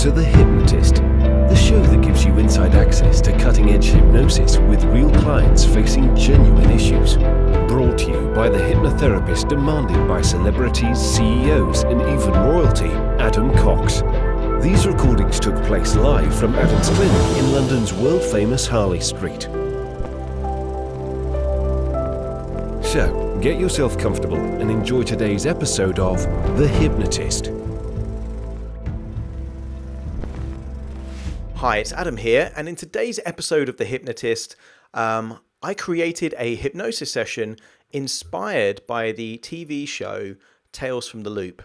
to The Hypnotist, the show that gives you inside access to cutting-edge hypnosis with real clients facing genuine issues. Brought to you by the hypnotherapist demanded by celebrities, CEOs, and even royalty, Adam Cox. These recordings took place live from Adam's clinic in London's world-famous Harley Street. So, get yourself comfortable and enjoy today's episode of The Hypnotist. Hi, it's Adam here, and in today's episode of The Hypnotist, I created a hypnosis session inspired by the TV show Tales from the Loop.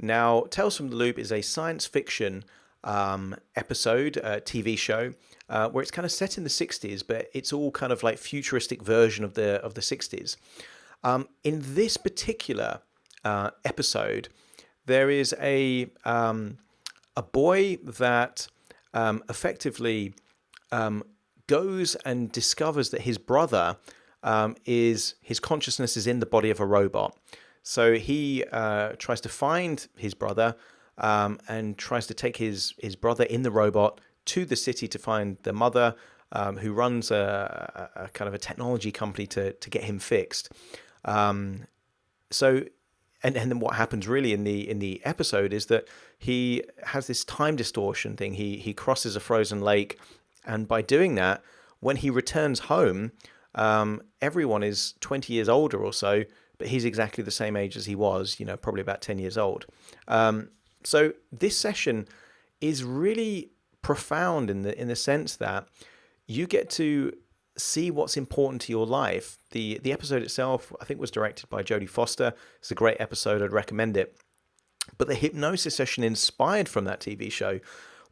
Now, Tales from the Loop is a science fiction episode, TV show, where it's kind of set in the 60s, but it's all kind of like futuristic version of the 60s. In this particular episode, there is a boy that effectively goes and discovers that his brother his consciousness is in the body of a robot. So he tries to find his brother and tries to take his brother in the robot to the city to find the mother, who runs a kind of a technology company to get him fixed. And then what happens really in the episode is that he has this time distortion thing. He crosses a frozen lake, and by doing that, when he returns home, everyone is 20 years older or so, but he's exactly the same age as he was, probably about 10 years old. So this session is really profound in the sense that you get to see what's important to your life. The episode itself, I think, was directed by Jodie Foster. It's a great episode. I'd recommend it. But the hypnosis session inspired from that TV show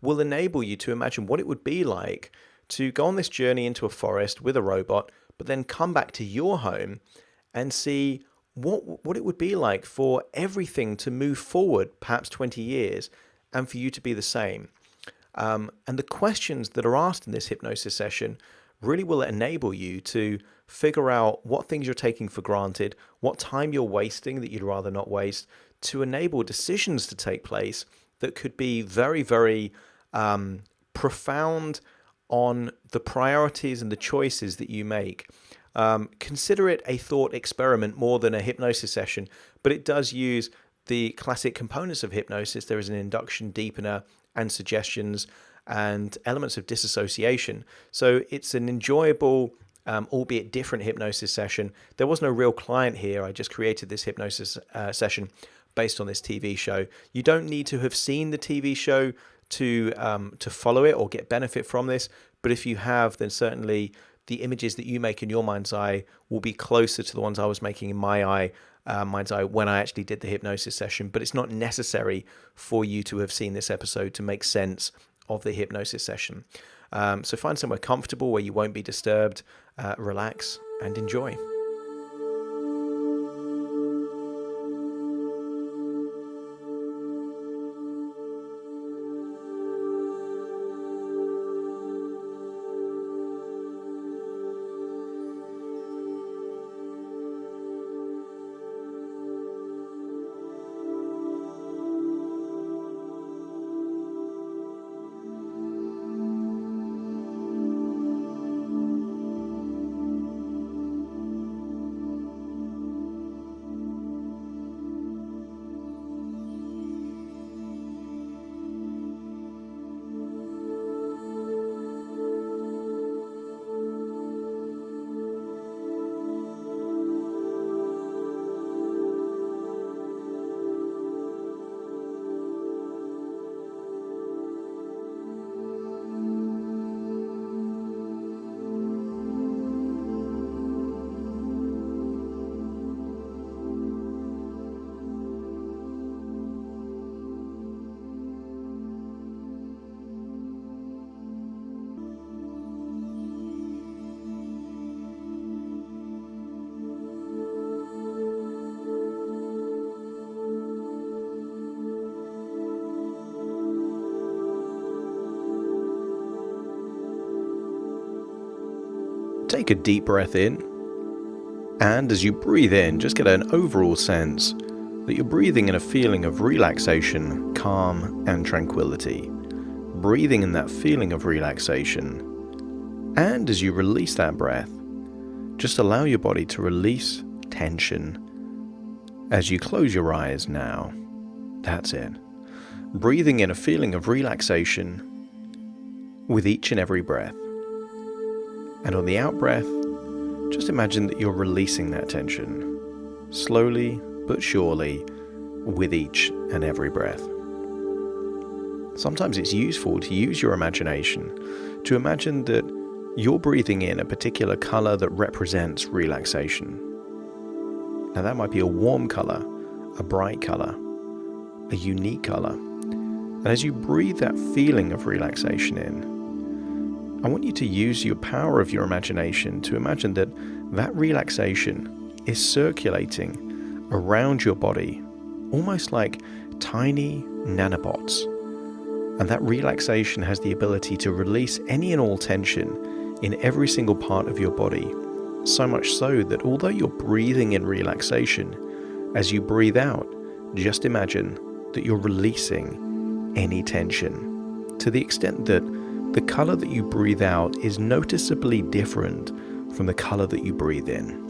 will enable you to imagine what it would be like to go on this journey into a forest with a robot, but then come back to your home and see what it would be like for everything to move forward perhaps 20 years and for you to be the same. And the questions that are asked in this hypnosis session really will enable you to figure out what things you're taking for granted, what time you're wasting that you'd rather not waste, to enable decisions to take place that could be very, very profound on the priorities and the choices that you make. Consider it a thought experiment more than a hypnosis session, but it does use the classic components of hypnosis. There is an induction, deepener, and suggestions, and elements of disassociation. So it's an enjoyable, albeit different hypnosis session. There was no real client here. I just created this hypnosis session based on this TV show. You don't need to have seen the TV show to follow it or get benefit from this. But if you have, then certainly the images that you make in your mind's eye will be closer to the ones I was making in my mind's eye when I actually did the hypnosis session. But it's not necessary for you to have seen this episode to make sense of the hypnosis session. So find somewhere comfortable where you won't be disturbed, relax and enjoy. Take a deep breath in, and as you breathe in, just get an overall sense that you're breathing in a feeling of relaxation, calm, and tranquility. breathing in that feeling of relaxation. And as you release that breath, just allow your body to release tension as you close your eyes now. That's it. Breathing in a feeling of relaxation with each and every breath. And on the out breath, just imagine that you're releasing that tension, slowly but surely, with each and every breath. Sometimes it's useful to use your imagination to imagine that you're breathing in a particular color that represents relaxation. Now that might be a warm color, a bright color, a unique color. And as you breathe that feeling of relaxation in, I want you to use your power of your imagination to imagine that that relaxation is circulating around your body, almost like tiny nanobots. And that relaxation has the ability to release any and all tension in every single part of your body. So much so that although you're breathing in relaxation, as you breathe out, just imagine that you're releasing any tension, to the extent that the color that you breathe out is noticeably different from the color that you breathe in.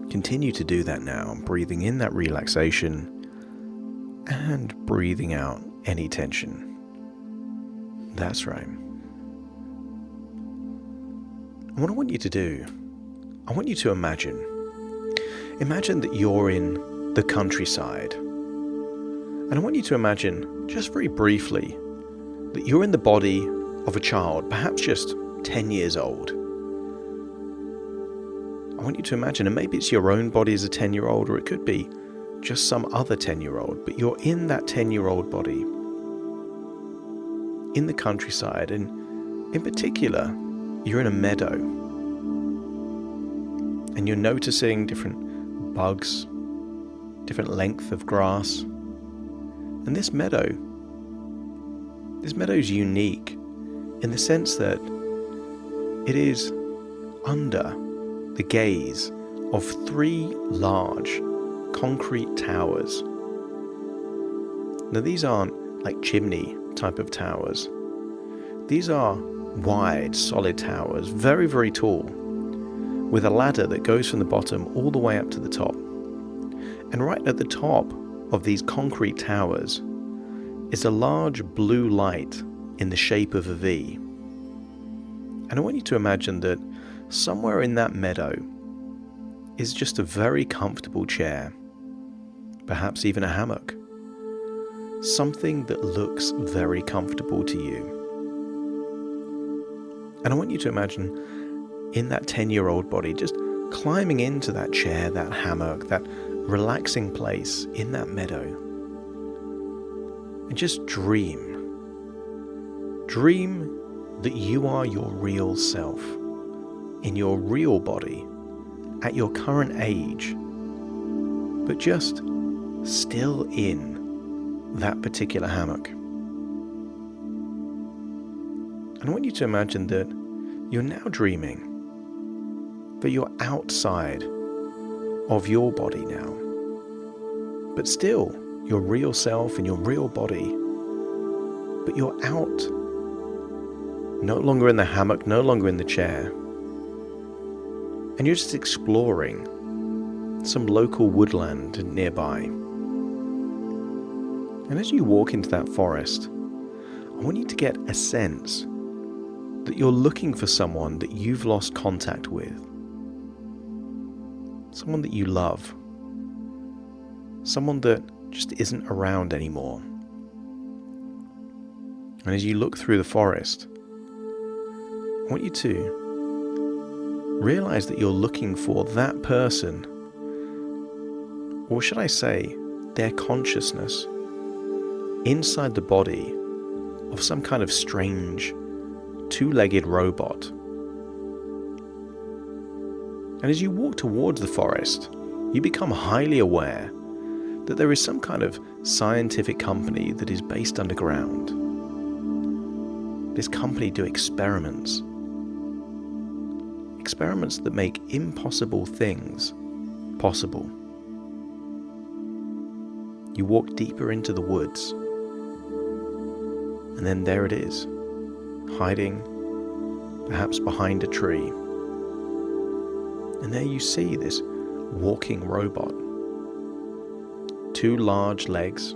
Continue to do that now, breathing in that relaxation and breathing out any tension. That's right. And what I want you to do, I want you to imagine that you're in the countryside. And I want you to imagine, just very briefly, that you're in the body of a child, perhaps just 10 years old. I want you to imagine, and maybe it's your own body as a 10-year-old, or it could be just some other 10-year-old, but you're in that 10-year-old body, in the countryside, and in particular, you're in a meadow, and you're noticing different bugs, different length of grass, and this meadow is unique in the sense that it is under the gaze of 3 large concrete towers. Now these aren't like chimney type of towers. These are wide, solid towers, very, very tall, with a ladder that goes from the bottom all the way up to the top. And right at the top of these concrete towers is a large blue light in the shape of a V. And I want you to imagine that somewhere in that meadow is just a very comfortable chair, perhaps even a hammock, something that looks very comfortable to you. And I want you to imagine in that 10-year-old body just climbing into that chair, that hammock, that relaxing place in that meadow. And just dream that you are your real self, in your real body, at your current age, but just still in that particular hammock. And I want you to imagine that you're now dreaming that you're outside of your body now, but still your real self in your real body, but you're out, no longer in the hammock, no longer in the chair, and you're just exploring some local woodland nearby. And as you walk into that forest, I want you to get a sense that you're looking for someone that you've lost contact with, someone that you love, someone that just isn't around anymore. And as you look through the forest, I want you to realize that you're looking for that person, or should I say, their consciousness, inside the body of some kind of strange, 2-legged robot. And as you walk towards the forest, you become highly aware that there is some kind of scientific company that is based underground. This company do experiments that make impossible things possible. You walk deeper into the woods, And then there it is, hiding perhaps behind a tree. And there you see this walking robot. 2 large legs,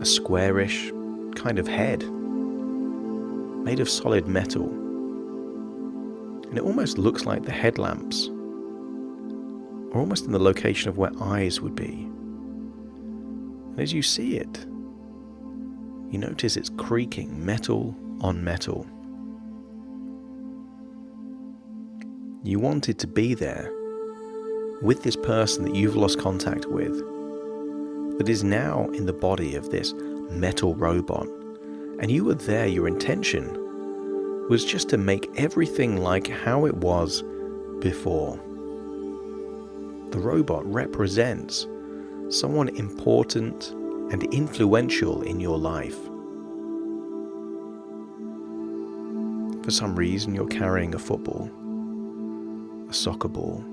a squarish kind of head made of solid metal. And it almost looks like the headlamps are almost in the location of where eyes would be. And as you see it, you notice it's creaking metal on metal. You wanted to be there with this person that you've lost contact with, that is now in the body of this metal robot. And you were there, your intention was just to make everything like how it was before. The robot represents someone important and influential in your life. For some reason, you're carrying a football, a soccer ball,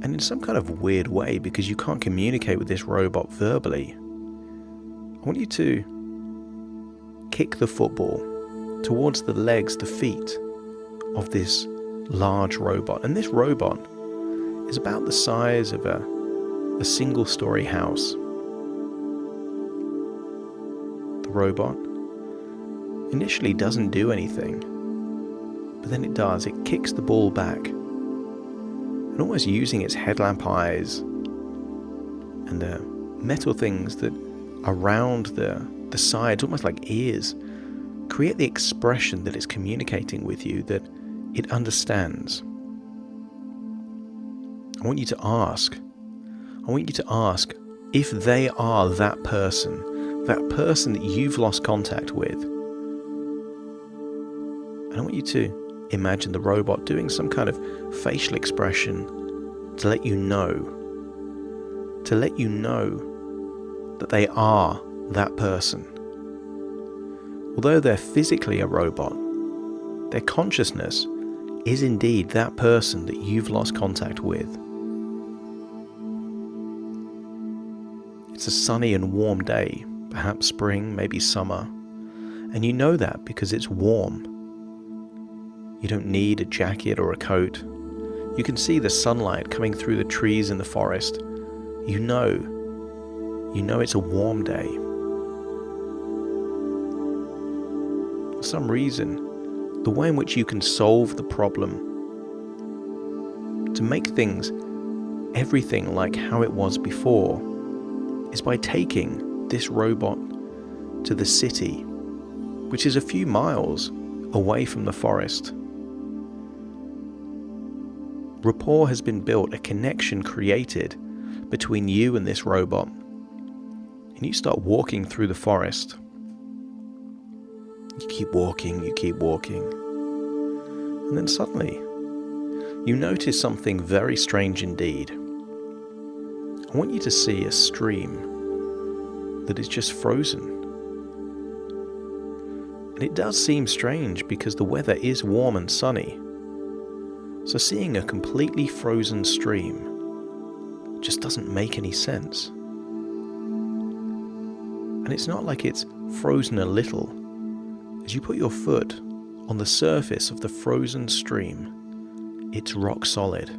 and in some kind of weird way, because you can't communicate with this robot verbally, I want you to kick the football towards the legs, the feet of this large robot. And this robot is about the size of a single-story house. The robot initially doesn't do anything, but then it does. It kicks the ball back, and almost using its headlamp eyes and the metal things that around the sides, almost like ears, create the expression that it's communicating with you, that it understands. I want you to ask if they are that person that you've lost contact with. And I want you to imagine the robot doing some kind of facial expression to let you know that they are that person. Although they're physically a robot, their consciousness is indeed that person that you've lost contact with. It's a sunny and warm day, perhaps spring, maybe summer, and you know that because it's warm. You don't need a jacket or a coat. You can see the sunlight coming through the trees in the forest. You know it's a warm day. For some reason, the way in which you can solve the problem, to make everything like how it was before, is by taking this robot to the city, which is a few miles away from the forest. Rapport has been built, a connection created between you and this robot. And you start walking through the forest. You keep walking. And then suddenly, you notice something very strange indeed. I want you to see a stream that is just frozen. And it does seem strange because the weather is warm and sunny. So seeing a completely frozen stream just doesn't make any sense. And it's not like it's frozen a little. As you put your foot on the surface of the frozen stream, it's rock solid.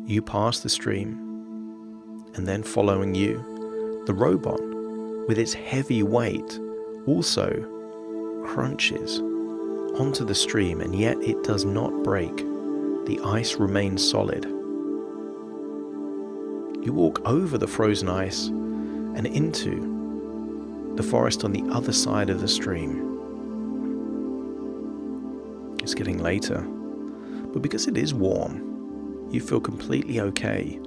You pass the stream, and then following you, the robot, with its heavy weight, also crunches onto the stream, and yet it does not break. The ice remains solid. You walk over the frozen ice and into the forest on the other side of the stream. It's getting later, but because it is warm, you feel completely okay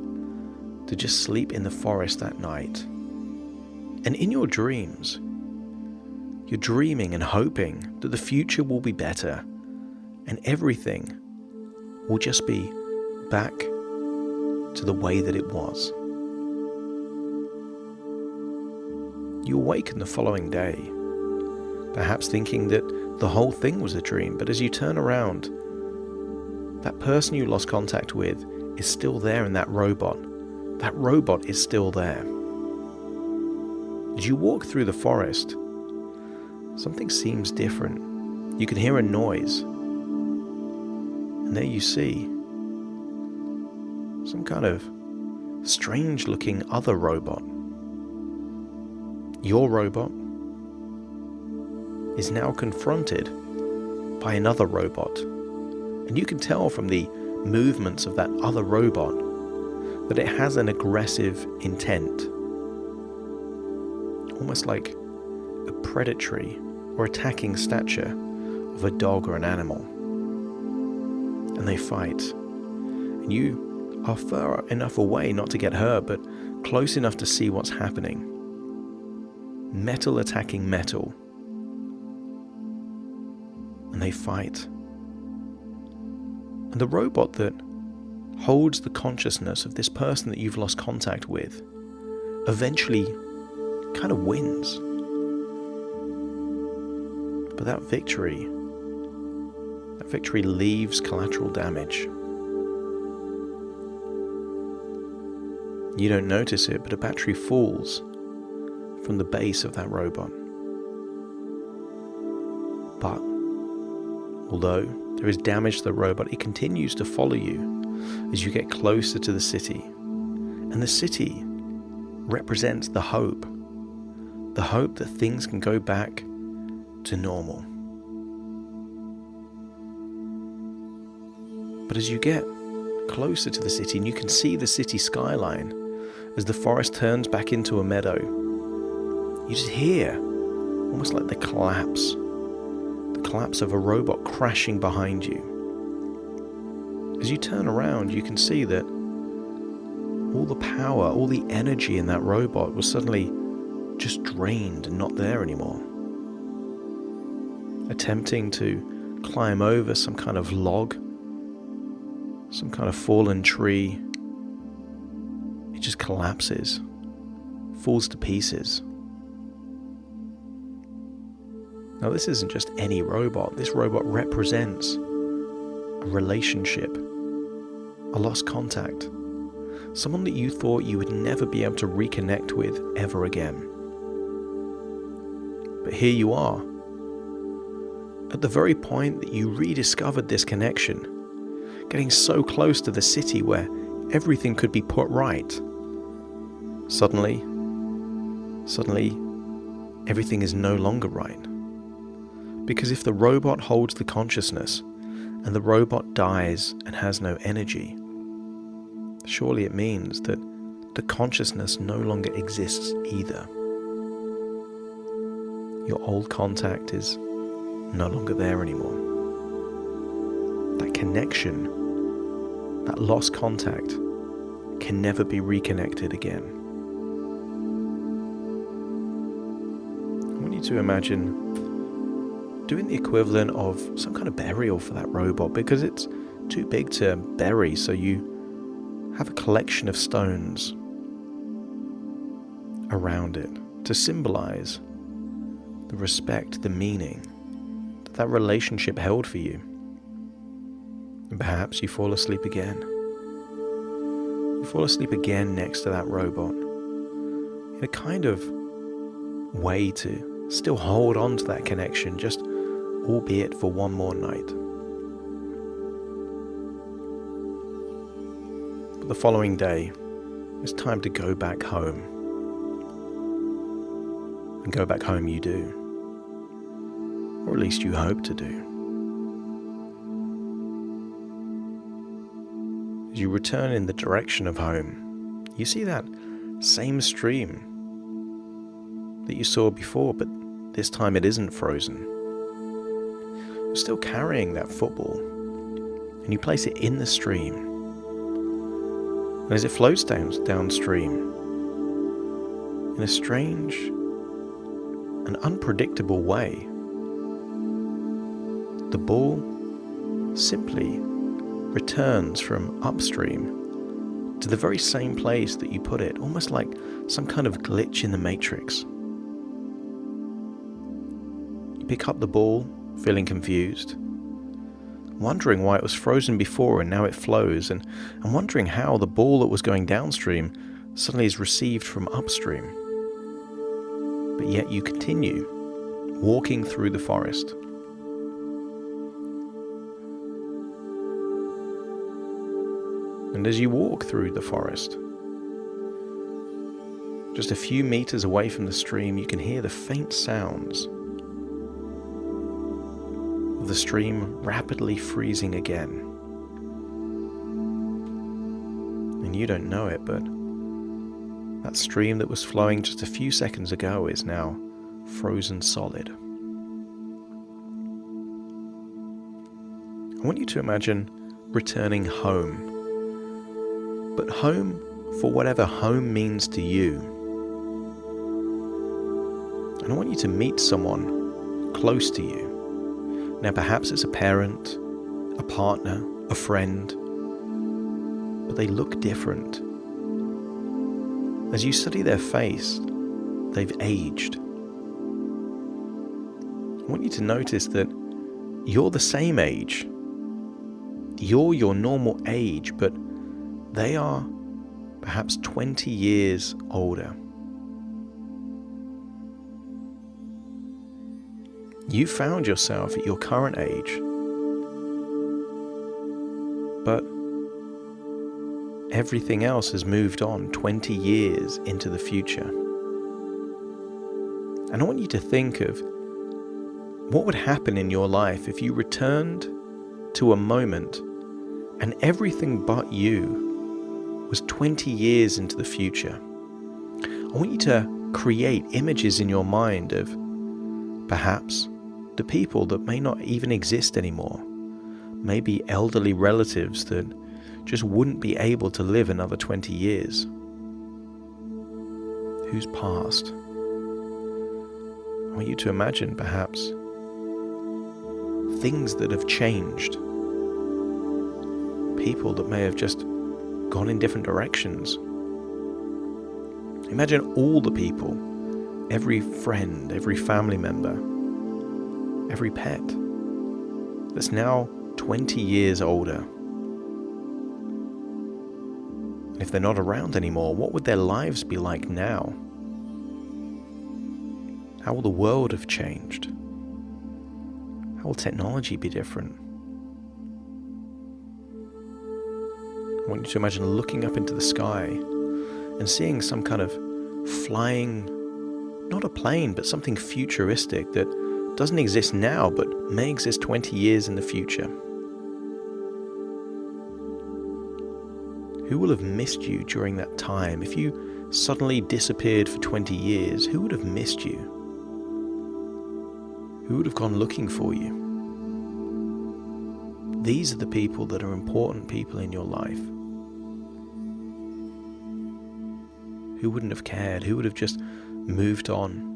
to just sleep in the forest that night. And in your dreams, you're dreaming and hoping that the future will be better and everything will just be back to the way that it was. You awaken the following day, perhaps thinking that the whole thing was a dream, but as you turn around, that person you lost contact with is still there in that robot. That robot is still there. As you walk through the forest, something seems different. You can hear a noise, and there you see some kind of strange-looking other robot. Your robot is now confronted by another robot, and you can tell from the movements of that other robot that it has an aggressive intent, almost like a predatory or attacking stature of a dog or an animal. And they fight, and you are far enough away not to get hurt, but close enough to see what's happening. Metal attacking metal, and they fight. And the robot that holds the consciousness of this person that you've lost contact with eventually kind of wins. But that victory leaves collateral damage. You don't notice it, but a battery falls from the base of that robot. But although there is damage to the robot, it continues to follow you as you get closer to the city. And the city represents the hope that things can go back to normal. But as you get closer to the city, and you can see the city skyline as the forest turns back into a meadow, you just hear almost like the collapse of a robot crashing behind you. As you turn around, you can see that all the power, all the energy in that robot was suddenly just drained and not there anymore. Attempting to climb over some kind of log, some kind of fallen tree, it just collapses, falls to pieces. Now, this isn't just any robot. This robot represents a relationship, a lost contact, someone that you thought you would never be able to reconnect with ever again. But here you are, at the very point that you rediscovered this connection, getting so close to the city where everything could be put right. Suddenly, everything is no longer right. Because if the robot holds the consciousness and the robot dies and has no energy, surely it means that the consciousness no longer exists either. Your old contact is no longer there anymore. That connection, that lost contact, can never be reconnected again. I want you to imagine doing the equivalent of some kind of burial for that robot, because it's too big to bury, so you have a collection of stones around it to symbolize the respect, the meaning that relationship held for you. And perhaps you fall asleep again. You fall asleep again next to that robot in a kind of way to still hold on to that connection, just albeit for one more night. But the following day, it's time to go back home. And go back home you do. Or at least you hope to do. As you return in the direction of home, you see that same stream that you saw before, but this time it isn't frozen. You're still carrying that football, and you place it in the stream. And as it floats downstream, in a strange and unpredictable way, the ball simply returns from upstream to the very same place that you put it, almost like some kind of glitch in the matrix. You pick up the ball, feeling confused, wondering why it was frozen before and now it flows, and wondering how the ball that was going downstream suddenly is received from upstream. but yet you continue walking through the forest. And as you walk through the forest, just a few meters away from the stream, you can hear the faint sounds of the stream rapidly freezing again. And you don't know it, but that stream that was flowing just a few seconds ago is now frozen solid. I want you to imagine returning home, but home for whatever home means to you. And I want you to meet someone close to you. Now, perhaps it's a parent, a partner, a friend, but they look different. As you study their face, they've aged. I want you to notice that you're the same age. You're your normal age, but they are perhaps 20 years older. You found yourself at your current age, but everything else has moved on 20 years into the future. And I want you to think of what would happen in your life if you returned to a moment and everything but you was 20 years into the future. I want you to create images in your mind of perhaps the people that may not even exist anymore, maybe elderly relatives that just wouldn't be able to live another 20 years. Who's passed? I want you to imagine perhaps things that have changed, people that may have just gone in different directions. Imagine all the people, every friend, every family member, every pet that's now 20 years older. And if they're not around anymore, what would their lives be like now? How will the world have changed? How will technology be different? I want you to imagine looking up into the sky and seeing some kind of flying, not a plane, but something futuristic that doesn't exist now, but may exist 20 years in the future. Who will have missed you during that time? If you suddenly disappeared for 20 years, who would have missed you? Who would have gone looking for you? These are the people that are important people in your life. Who wouldn't have cared? Who would have just moved on?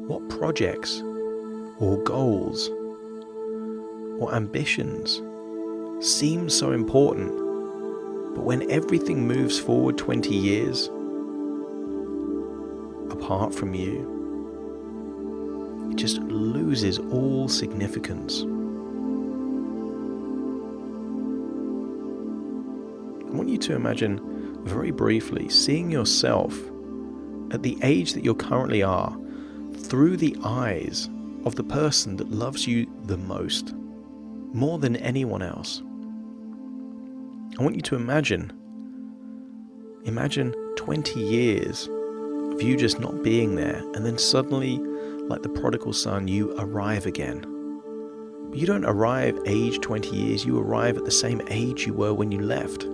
What projects or goals or ambitions seem so important, but when everything moves forward 20 years apart from you, it just loses all significance. I want you to imagine very briefly seeing yourself at the age that you currently are through the eyes of the person that loves you the most, more than anyone else. I want you to imagine 20 years of you just not being there, and then suddenly, like the prodigal son, you arrive again. But you don't arrive age 20 years, you arrive at the same age you were when you left.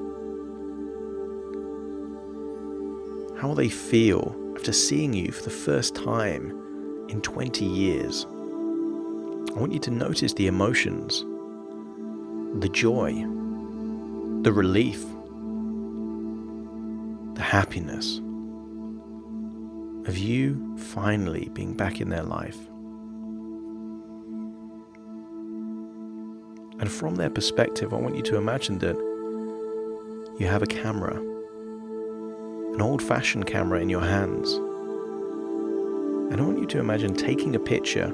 How will they feel after seeing you for the first time in 20 years? I want you to notice the emotions, the joy, the relief, the happiness of you finally being back in their life. And from their perspective, I want you to imagine that you have a camera, an old-fashioned camera in your hands. And I want you to imagine taking a picture.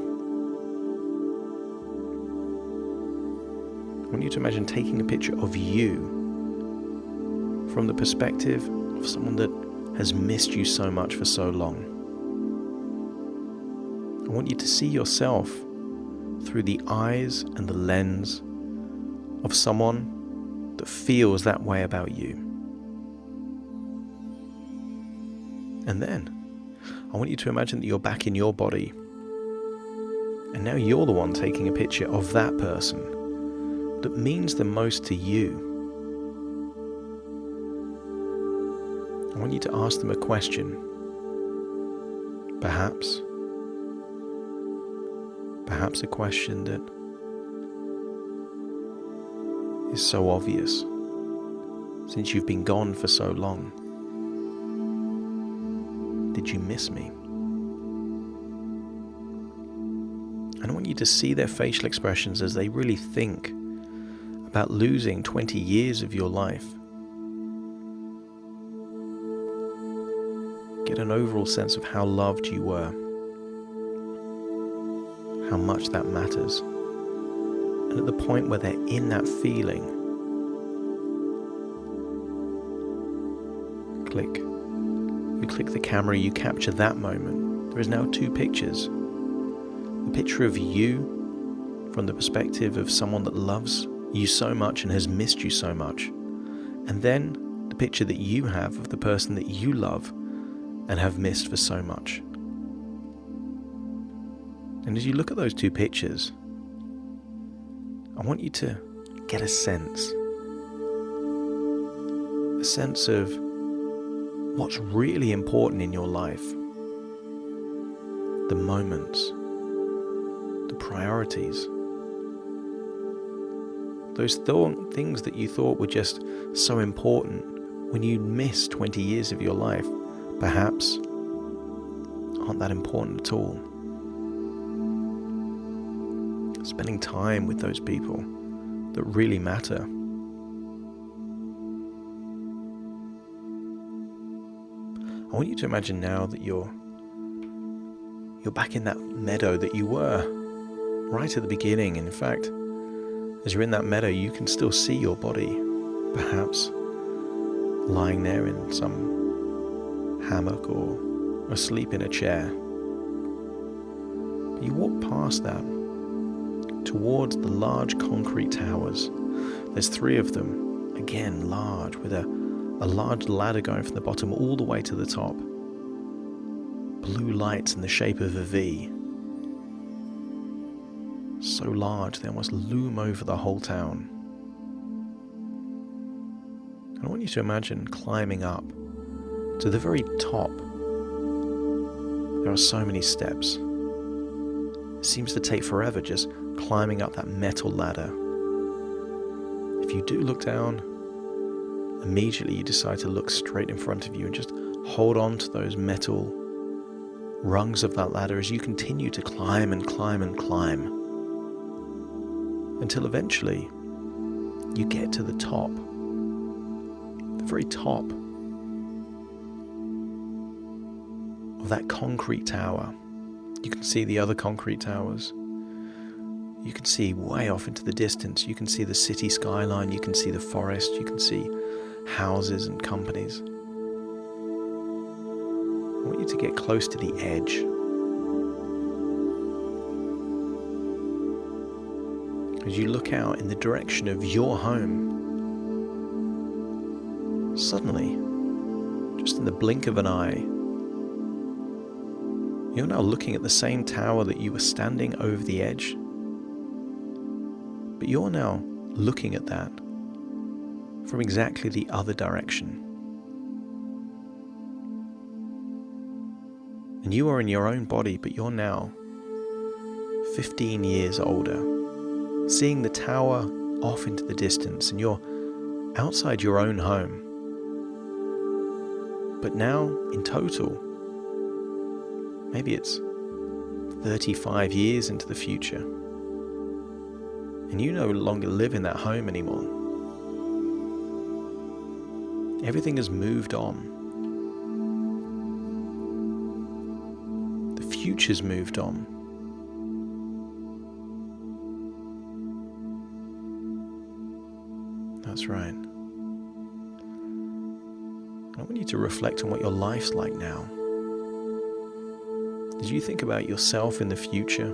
I want you to imagine taking a picture of you from the perspective of someone that has missed you so much for so long. I want you to see yourself through the eyes and the lens of someone that feels that way about you. And then I want you to imagine that you're back in your body, and now you're the one taking a picture of that person that means the most to you. I want you to ask them a question. Perhaps a question that is so obvious since you've been gone for so long. Did you miss me? And I want you to see their facial expressions as they really think about losing 20 years of your life. Get an overall sense of how loved you were, how much that matters. And at the point where they're in that feeling, click. You click the camera, you capture that moment. There is now two pictures. The picture of you from the perspective of someone that loves you so much and has missed you so much. And then the picture that you have of the person that you love and have missed for so much. And as you look at those two pictures, I want you to get a sense of what's really important in your life. The moments, the priorities, those things that you thought were just so important when you missed 20 years of your life, perhaps aren't that important at all. Spending time with those people that really matter. I want you to imagine now that you're back in that meadow that you were right at the beginning. In fact, as you're in that meadow, you can still see your body, perhaps lying there in some hammock or asleep in a chair. But you walk past that towards the large concrete towers. There's 3 of them, again large, with a large ladder going from the bottom all the way to the top. Blue lights in the shape of a V. So large they almost loom over the whole town. And I want you to imagine climbing up to the very top. There are so many steps. It seems to take forever just climbing up that metal ladder. If you do look down, immediately you decide to look straight in front of you and just hold on to those metal rungs of that ladder as you continue to climb and climb and climb, until eventually you get to the top, the very top of that concrete tower. You can see the other concrete towers. You can see way off into the distance. You can see the city skyline. You can see the forest. You can see houses and companies. I want you to get close to the edge. As you look out in the direction of your home, suddenly, just in the blink of an eye, you're now looking at the same tower that you were standing over the edge. But you're now looking at that from exactly the other direction. And you are in your own body, but you're now 15 years older, seeing the tower off into the distance, and you're outside your own home. But now, in total, maybe it's 35 years into the future, and you no longer live in that home anymore. Everything has moved on. The future's moved on. That's right. I want you to reflect on what your life's like now. As you think about yourself in the future,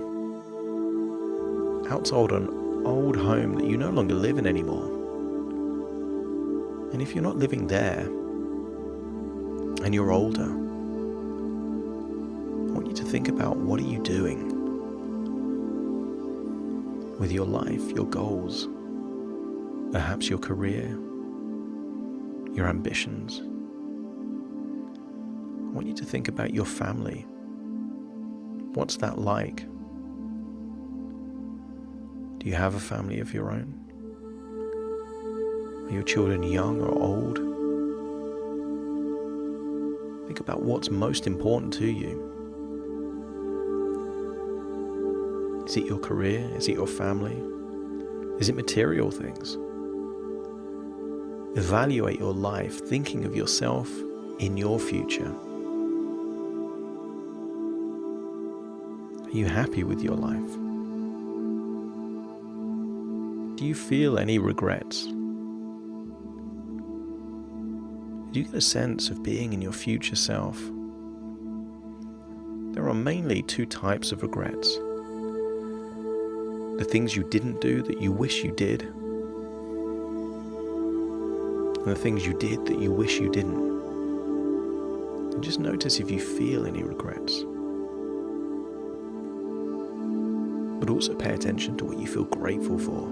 outside an old home that you no longer live in anymore. And if you're not living there, and you're older, I want you to think about, what are you doing with your life, your goals, perhaps your career, your ambitions. I want you to think about your family. What's that like? Do you have a family of your own? Are your children young or old? Think about what's most important to you. Is it your career? Is it your family? Is it material things? Evaluate your life, thinking of yourself in your future. Are you happy with your life? Do you feel any regrets? Do you get a sense of being in your future self? There are mainly two types of regrets. The things you didn't do that you wish you did, and the things you did that you wish you didn't. And just notice if you feel any regrets. But also pay attention to what you feel grateful for.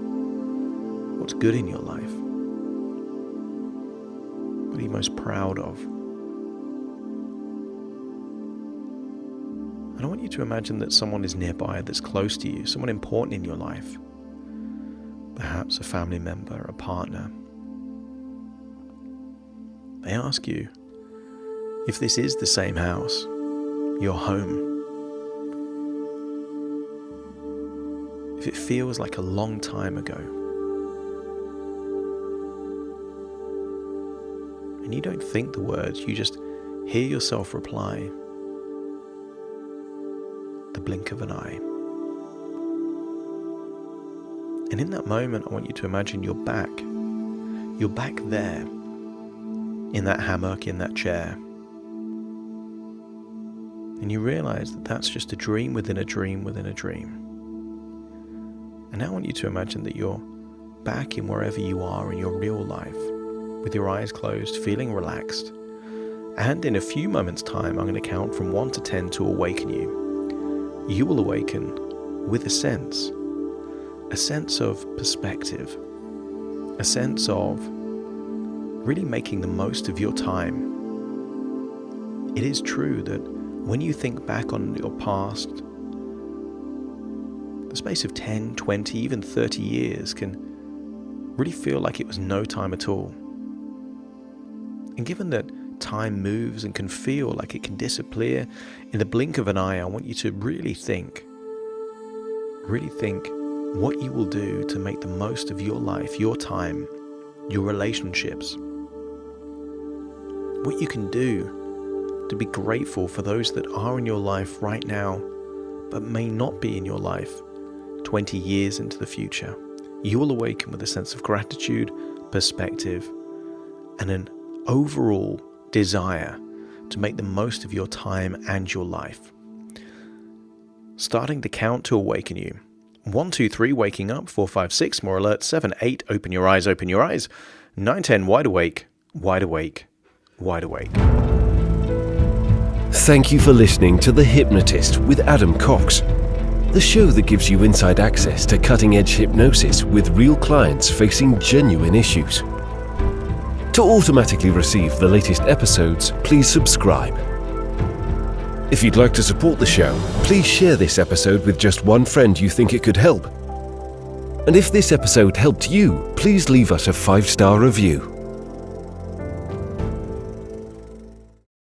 What's good in your life? What are you most proud of? And I want you to imagine that someone is nearby, that's close to you, someone important in your life. Perhaps a family member, a partner. They ask you if this is the same house, your home. If it feels like a long time ago. And you don't think the words, you just hear yourself reply. The blink of an eye. And in that moment, I want you to imagine you're back. You're back there, in that hammock, in that chair. And you realize that that's just a dream within a dream within a dream. And now I want you to imagine that you're back in wherever you are in your real life, with your eyes closed, feeling relaxed. And in a few moments' time, I'm going to count from 1 to 10 to awaken you. You will awaken with a sense of perspective, a sense of really making the most of your time. It is true that when you think back on your past, the space of 10, 20, even 30 years can really feel like it was no time at all. And given that time moves and can feel like it can disappear in the blink of an eye, I want you to really think what you will do to make the most of your life, your time, your relationships. What you can do to be grateful for those that are in your life right now, but may not be in your life 20 years into the future. You will awaken with a sense of gratitude, perspective, and an overall desire to make the most of your time and your life. Starting to count to awaken you. 1, 2, 3, waking up. 4, 5, 6, more alert. 7, 8, open your eyes, open your eyes. 9, 10, wide awake, wide awake, wide awake. Thank you for listening to The Hypnotist with Adam Cox, the show that gives you inside access to cutting-edge hypnosis with real clients facing genuine issues. To automatically receive the latest episodes, please subscribe. If you'd like to support the show, please share this episode with just one friend you think it could help. And if this episode helped you, please leave us a 5-star review.